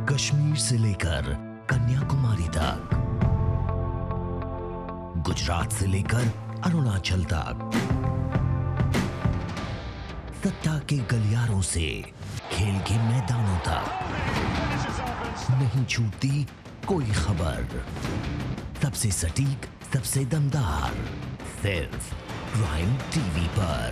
कश्मीर से लेकर कन्याकुमारी तक, गुजरात से लेकर अरुणाचल तक, सत्ता के गलियारों से खेल के मैदानों तक, नहीं छूटती कोई खबर। सबसे सटीक, सबसे दमदार, सिर्फ प्राइम टीवी पर।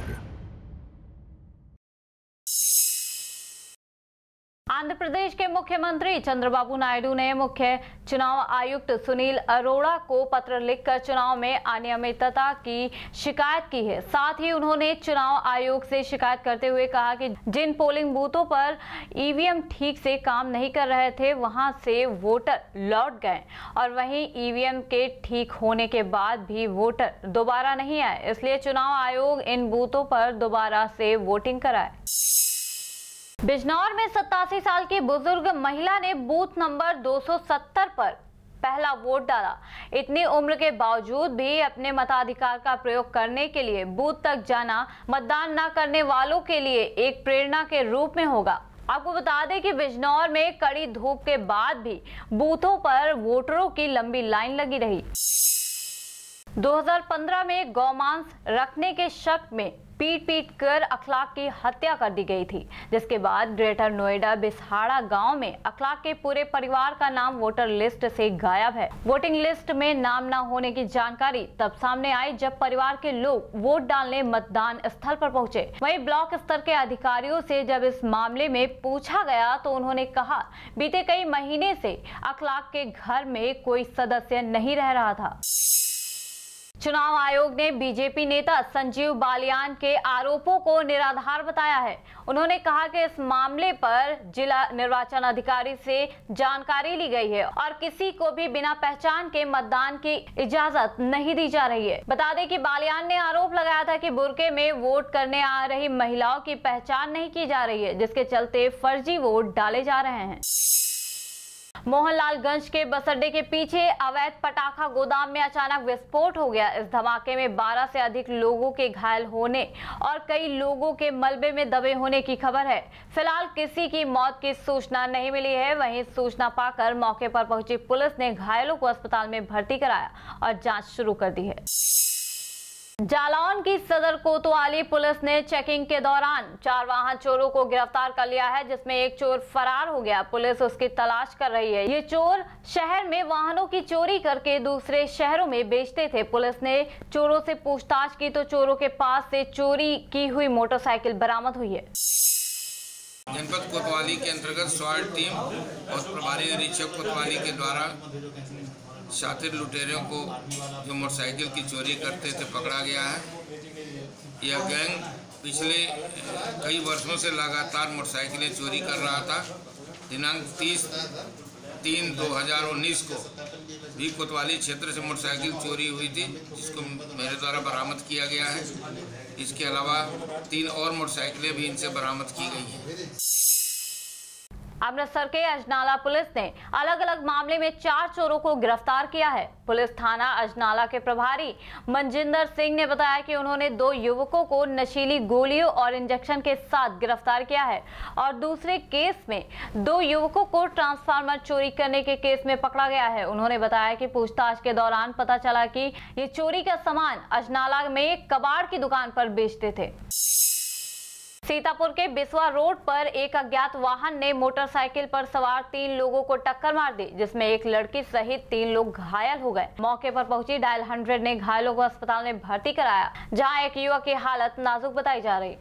आंध्र प्रदेश के मुख्यमंत्री चंद्रबाबू नायडू ने मुख्य चुनाव आयुक्त सुनील अरोड़ा को पत्र लिखकर चुनाव में अनियमितता की शिकायत की है। साथ ही उन्होंने चुनाव आयोग से शिकायत करते हुए कहा कि जिन पोलिंग बूथों पर ईवीएम ठीक से काम नहीं कर रहे थे, वहां से वोटर लौट गए और वहीं ईवीएम के ठीक होने के बाद भी वोटर दोबारा नहीं आए। इसलिए चुनाव आयोग इन बूथों पर दोबारा से वोटिंग कराए। बिजनौर में 87 साल की बुजुर्ग महिला ने बूथ नंबर 270 पर पहला वोट डाला। इतनी उम्र के बावजूद भी अपने मताधिकार का प्रयोग करने के लिए बूथ तक जाना मतदान न करने वालों के लिए एक प्रेरणा के रूप में होगा। आपको बता दें कि बिजनौर में कड़ी धूप के बाद भी बूथों पर वोटरों की लंबी लाइन लगी रही। 2015 में गौमांस रखने के शक में पीट कर अखलाक की हत्या कर दी गई थी, जिसके बाद ग्रेटर नोएडा बिसहाड़ा गांव में अखलाक के पूरे परिवार का नाम वोटर लिस्ट से गायब है। वोटिंग लिस्ट में नाम न होने की जानकारी तब सामने आई जब परिवार के लोग वोट डालने मतदान स्थल पर पहुंचे। वहीं ब्लॉक स्तर के अधिकारियों से जब इस मामले में पूछा गया तो उन्होंने कहा, बीते कई महीने से अखलाक के घर में कोई सदस्य नहीं रह रहा था। चुनाव आयोग ने बीजेपी नेता संजीव बालियान के आरोपों को निराधार बताया है। उन्होंने कहा कि इस मामले पर जिला निर्वाचन अधिकारी से जानकारी ली गई है और किसी को भी बिना पहचान के मतदान की इजाजत नहीं दी जा रही है। बता दें कि बालियान ने आरोप लगाया था कि बुर्के में वोट करने आ रही महिलाओं की पहचान नहीं की जा रही है, जिसके चलते फर्जी वोट डाले जा रहे हैं। मोहनलालगंज के बस अड्डे के पीछे अवैध पटाखा गोदाम में अचानक विस्फोट हो गया। इस धमाके में 12 से अधिक लोगों के घायल होने और कई लोगों के मलबे में दबे होने की खबर है। फिलहाल किसी की मौत की सूचना नहीं मिली है। वहीं सूचना पाकर मौके पर पहुंची पुलिस ने घायलों को अस्पताल में भर्ती कराया और जांच शुरू कर दी है। जालौन की सदर कोतवाली पुलिस ने चेकिंग के दौरान 4 वाहन चोरों को गिरफ्तार कर लिया है, जिसमें एक चोर फरार हो गया। पुलिस उसकी तलाश कर रही है। ये चोर शहर में वाहनों की चोरी करके दूसरे शहरों में बेचते थे। पुलिस ने चोरों से पूछताछ की तो चोरों के पास से चोरी की हुई मोटरसाइकिल बरामद हुई है। जनपद कोतवाली के अंतर्गत स्वाट टीम और प्रभारी निरीक्षक कोतवाली के द्वारा शातिर लुटेरों को जो मोटरसाइकिल की चोरी करते थे पकड़ा गया है। यह गैंग पिछले कई वर्षों से लगातार मोटरसाइकिलें चोरी कर रहा था। दिनांक 30/3/2019 को भी कोतवाली क्षेत्र से मोटरसाइकिल चोरी हुई थी, जिसको मेरे द्वारा बरामद किया गया है। इसके अलावा 3 और मोटरसाइकिलें भी इनसे बरामद की गई हैं। अमृतसर के अजनाला पुलिस ने अलग अलग मामले में 4 चोरों को गिरफ्तार किया है। पुलिस थाना अजनाला के प्रभारी मनजिंदर सिंह ने बताया कि उन्होंने 2 युवकों को नशीली गोलियों और इंजेक्शन के साथ गिरफ्तार किया है और दूसरे केस में 2 युवकों को ट्रांसफार्मर चोरी करने के केस में पकड़ा गया है। उन्होंने बताया कि पूछताछ के दौरान पता चला कि ये चोरी का सामान अजनाला में कबाड़ की दुकान पर बेचते थे। सीतापुर के बिस्वा रोड पर एक अज्ञात वाहन ने मोटरसाइकिल पर सवार 3 लोगों को टक्कर मार दी, जिसमें एक लड़की सहित 3 लोग घायल हो गए। मौके पर पहुंची डायल 100 ने घायलों को अस्पताल में भर्ती कराया, जहां एक युवक की हालत नाजुक बताई जा रही।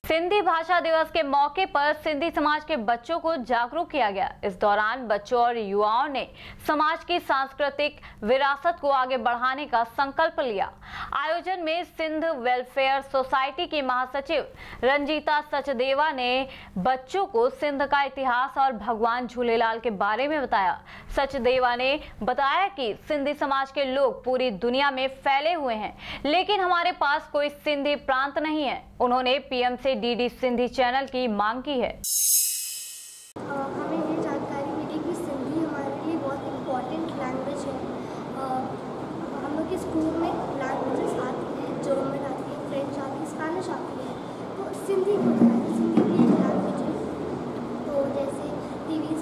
सिंधी भाषा दिवस के मौके पर सिंधी समाज के बच्चों को जागरूक किया गया। इस दौरान बच्चों और युवाओं ने समाज की सांस्कृतिक विरासत को आगे बढ़ाने का संकल्प लिया। आयोजन में सिंध वेलफेयर सोसाइटी की महासचिव रंजीता सचदेवा ने बच्चों को सिंध का इतिहास और भगवान झूलेलाल के बारे में बताया। सचदेवा ने बताया कि सिंधी समाज के लोग पूरी दुनिया में फैले हुए हैं, लेकिन हमारे पास कोई सिंधी प्रांत नहीं है। उन्होंने पीएम से डीडी सिंधी चैनल की मांग की है। हमें ये जानकारी मिली कि सिंधी हमारे लिए बहुत इम्पोर्टेंट लैंग्वेज है। हम लोग के स्कूल में लैंग्वेजेस आती हैं, जर्मन आती है, फ्रेंच आती है, स्पेनिश आती है, तो सिंधी को सिंधी भी एक लैंग्वेज है। तो जैसे टीवी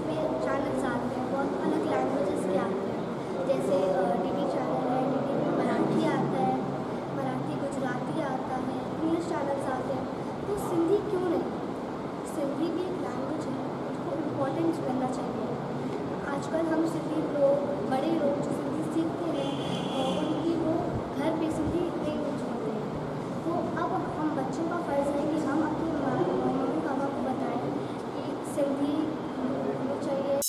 होना चाहिए। आजकल हम सिंधी लोग, बड़े लोग जो सिंधी सीखते हैं और उनकी वो घर पे सिंधी नहीं छोड़ते हैं। तो अब हम बच्चों का फ़र्ज़ है कि हम अपने मम्मी पापा को बताएं कि सिंधी होनी चाहिए।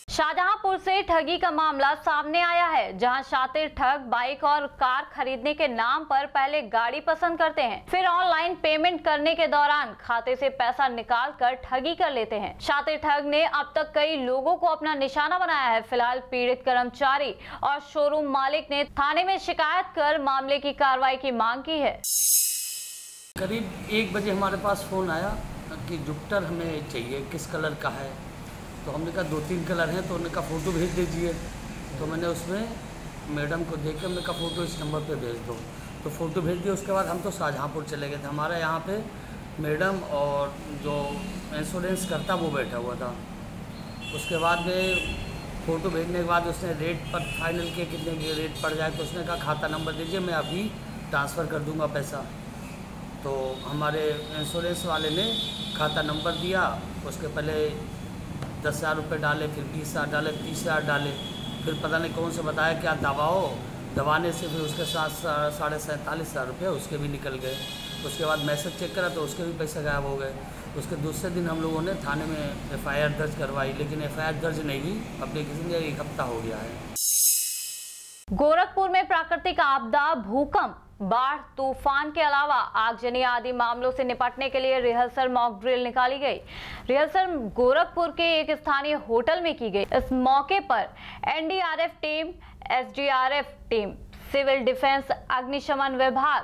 शाहजहांपुर से ठगी का मामला सामने आया है, जहां शातिर ठग बाइक और कार खरीदने के नाम पर पहले गाड़ी पसंद करते हैं, फिर ऑनलाइन पेमेंट करने के दौरान खाते से पैसा निकालकर ठगी कर लेते हैं। शातिर ठग ने अब तक कई लोगों को अपना निशाना बनाया है। फिलहाल पीड़ित कर्मचारी और शोरूम मालिक ने थाने में शिकायत कर मामले की कार्रवाई की मांग की है। करीब 1 बजे हमारे पास फ़ोन आया कि जुपिटर हमें चाहिए, किस कलर का है। तो हमने कहा 2-3 कलर हैं, तो उन्होंने कहा फ़ोटो भेज दीजिए। तो मैंने उसमें मैडम को देख कर मैंने कहा फ़ोटो इस नंबर पे भेज दो। तो फ़ोटो भेज दिया। उसके बाद हम तो शाहजहांपुर चले गए थे। हमारे यहाँ पे मैडम और जो इंश्योरेंस करता वो बैठा हुआ था। उसके बाद में फ़ोटो भेजने के बाद उसने रेट पर फाइनल किया कितने की रेट पड़ जाए। तो उसने कहा खाता नंबर दीजिए, मैं अभी ट्रांसफ़र कर दूँगा पैसा। तो हमारे इंश्योरेंस वाले ने खाता नंबर दिया। उसके पहले 10,000 रुपये डाले, फिर 20,000 डाले, 30,000 डाले, फिर पता नहीं कौन से बताया क्या दबाने से फिर उसके साथ 47,500 रुपये उसके भी निकल गए। उसके बाद मैसेज चेक करा तो उसके भी पैसे गायब हो गए। उसके दूसरे दिन हम लोगों ने थाने में FIR दर्ज करवाई, लेकिन FIR दर्ज नहीं हुई। एप्लीकेशन दिया 1 हफ्ता हो गया है। गोरखपुर में प्राकृतिक आपदा, भूकंप, बाढ़, तूफान के अलावा आगजनी आदि मामलों से निपटने के लिए रिहर्सल मॉक ड्रिल निकाली गई। रिहर्सल गोरखपुर के एक स्थानीय होटल में की गई। इस मौके पर NDRF team, SDRF team, civil defence, अग्निशमन विभाग,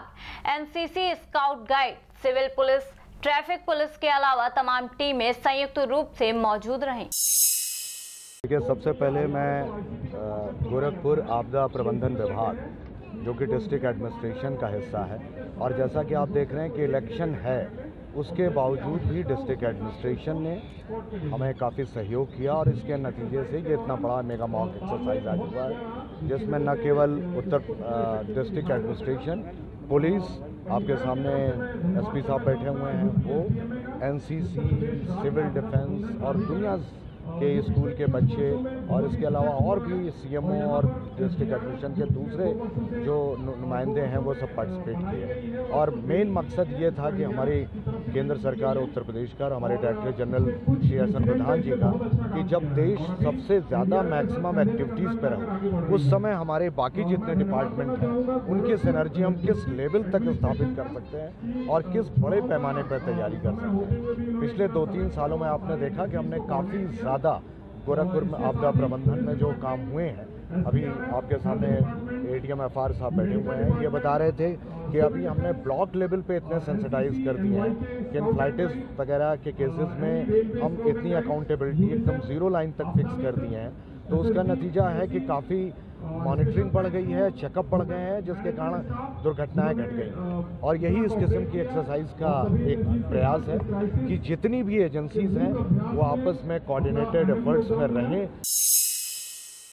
NCC, scout guide, civil police, traffic police के अलावा तमाम टीमें संयुक्त रूप से मौजूद रहीं। देखिए, सबसे पहले मैं गोरखपुर आपदा प्रबंधन विभाग, जो कि डिस्ट्रिक्ट एडमिनिस्ट्रेशन का हिस्सा है, और जैसा कि आप देख रहे हैं कि इलेक्शन है, उसके बावजूद भी डिस्ट्रिक्ट एडमिनिस्ट्रेशन ने हमें काफ़ी सहयोग किया और इसके नतीजे से ये इतना बड़ा मेगा मॉक एक्सरसाइज आज हुआ है, जिसमें न केवल डिस्ट्रिक्ट एडमिनिस्ट्रेशन, पुलिस, आपके सामने SP साहब बैठे हुए हैं, वो NCC, सिविल डिफेंस और दुनिया के स्कूल के बच्चे, और इसके अलावा और भी CMO और डिस्ट्रिक्ट एडमिनिस्ट्रेशन के दूसरे जो नुमाइंदे हैं वो सब पार्टिसिपेट किए। और मेन मकसद ये था कि हमारी केंद्र सरकार उत्तर प्रदेश का और हमारे डायरेक्टर जनरल श्री SN प्रधान जी का, कि जब देश सबसे ज़्यादा मैक्सिमम एक्टिविटीज़ पर है, उस समय हमारे बाकी जितने डिपार्टमेंट हैं उनकी सिनर्जी हम किस लेवल तक स्थापित कर सकते हैं और किस बड़े पैमाने पर तैयारी कर सकते हैं। पिछले 2-3 सालों में आपने देखा कि हमने काफ़ी ज़्यादा गोरखपुर में आपदा प्रबंधन में जो काम हुए हैं, अभी आपके सामने ADM FR साहब बैठे हुए हैं, ये बता रहे थे कि अभी हमने ब्लॉक लेवल पे इतने सेंसिटाइज कर दिए हैं कि इन्फ्लाइटिस वगैरह के केसेस में हम इतनी अकाउंटेबिलिटी एकदम 0 लाइन तक फिक्स कर दिए हैं। तो उसका नतीजा है कि काफ़ी मॉनिटरिंग बढ़ गई है, चेकअप बढ़ गए हैं, जिसके कारण दुर्घटनाएं घट गई। और यही इस किस्म की एक्सरसाइज का एक प्रयास है कि जितनी भी एजेंसीज हैं वो आपस में कोऑर्डिनेटेड एफर्ट्स में रहें।